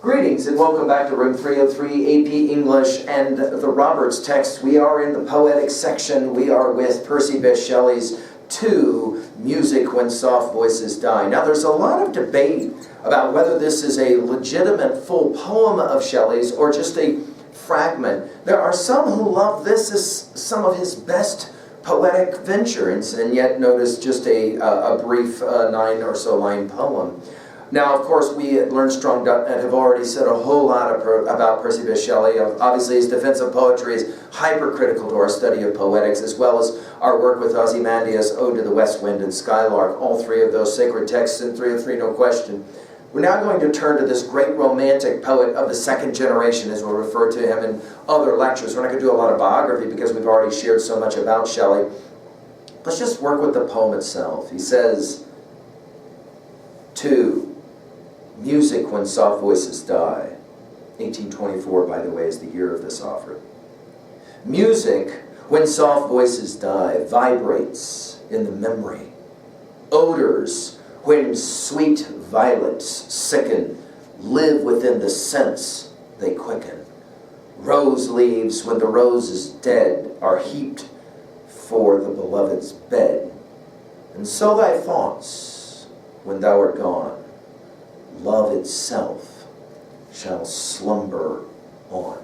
Greetings and welcome back to Room 303, AP English and the Roberts text. We are in the poetic section. We are with Percy Bysshe Shelley's 2, Music When Soft Voices Die. Now there's a lot of debate about whether this is a legitimate full poem of Shelley's or just a fragment. There are some who love this as some of his best poetic ventures, and yet notice just a brief 9 or so line poem. Now, of course, we at Learn Strong have already said a whole lot about Percy Bysshe Shelley. Obviously, his defense of poetry is hypercritical to our study of poetics, as well as our work with Ozymandias, Ode to the West Wind, and Skylark, all 3 of those sacred texts in 303, no question. We're now going to turn to this great romantic poet of the second generation, as we'll refer to him in other lectures. We're not going to do a lot of biography because we've already shared so much about Shelley. Let's just work with the poem itself. He says, 2. Music When Soft Voices Die. 1824, by the way, is the year of this offering. Music, when soft voices die, vibrates in the memory. Odors, when sweet violets sicken, live within the sense they quicken. Rose leaves, when the rose is dead, are heaped for the beloved's bed. And so thy thoughts, when thou art gone, love itself shall slumber on.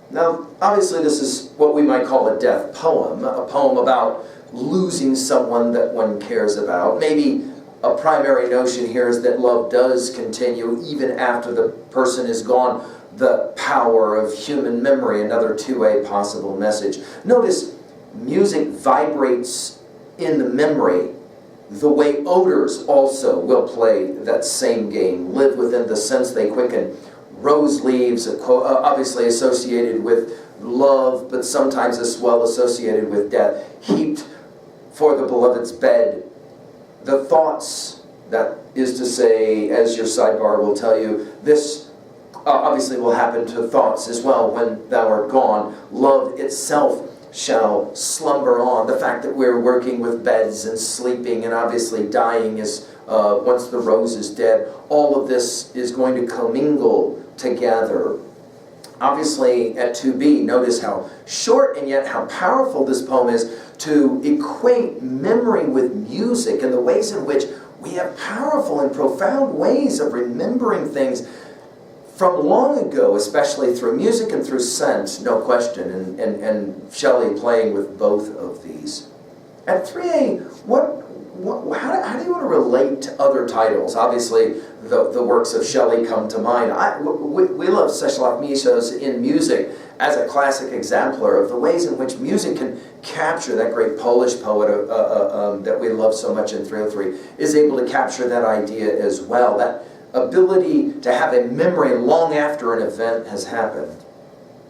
Now, obviously this is what we might call a death poem, a poem about losing someone that one cares about. Maybe a primary notion here is that love does continue even after the person is gone. The power of human memory, another two-way possible message. Notice, music vibrates in the memory the way odors also will play that same game, live within the sense they quicken. Rose leaves, obviously associated with love, but sometimes as well associated with death. Heaped for the beloved's bed. The thoughts, that is to say, as your sidebar will tell you, this obviously will happen to thoughts as well when thou art gone. Love itself shall slumber on. The fact that we're working with beds and sleeping and obviously dying is once the rose is dead, all of this is going to commingle together. Obviously at 2b, notice how short and yet how powerful this poem is to equate memory with music and the ways in which we have powerful and profound ways of remembering things from long ago, especially through music and through sense, no question, and Shelley playing with both of these. At 3a, how do you want to relate to other titles? Obviously, the works of Shelley come to mind. We love Czesław Miłosz in music as a classic exemplar of the ways in which music can capture that great Polish poet that we love so much in 303, is able to capture that idea as well. That ability to have a memory long after an event has happened.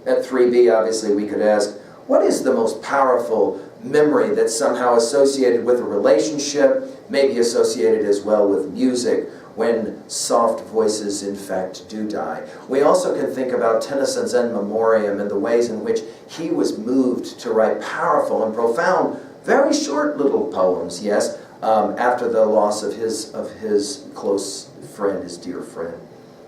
At 3b, obviously, we could ask, what is the most powerful memory that's somehow associated with a relationship, maybe associated as well with music, when soft voices in fact do die? We also can think about Tennyson's In Memoriam and the ways in which he was moved to write powerful and profound, very short little poems, yes, after the loss of his close friend, his dear friend.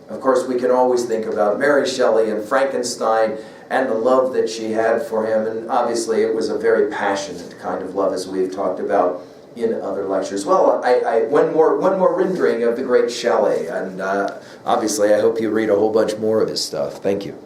Of course, we can always think about Mary Shelley and Frankenstein and the love that she had for him, and obviously it was a very passionate kind of love, as we've talked about in other lectures. Well, one more rendering of the great Shelley, and obviously I hope you read a whole bunch more of his stuff. Thank you.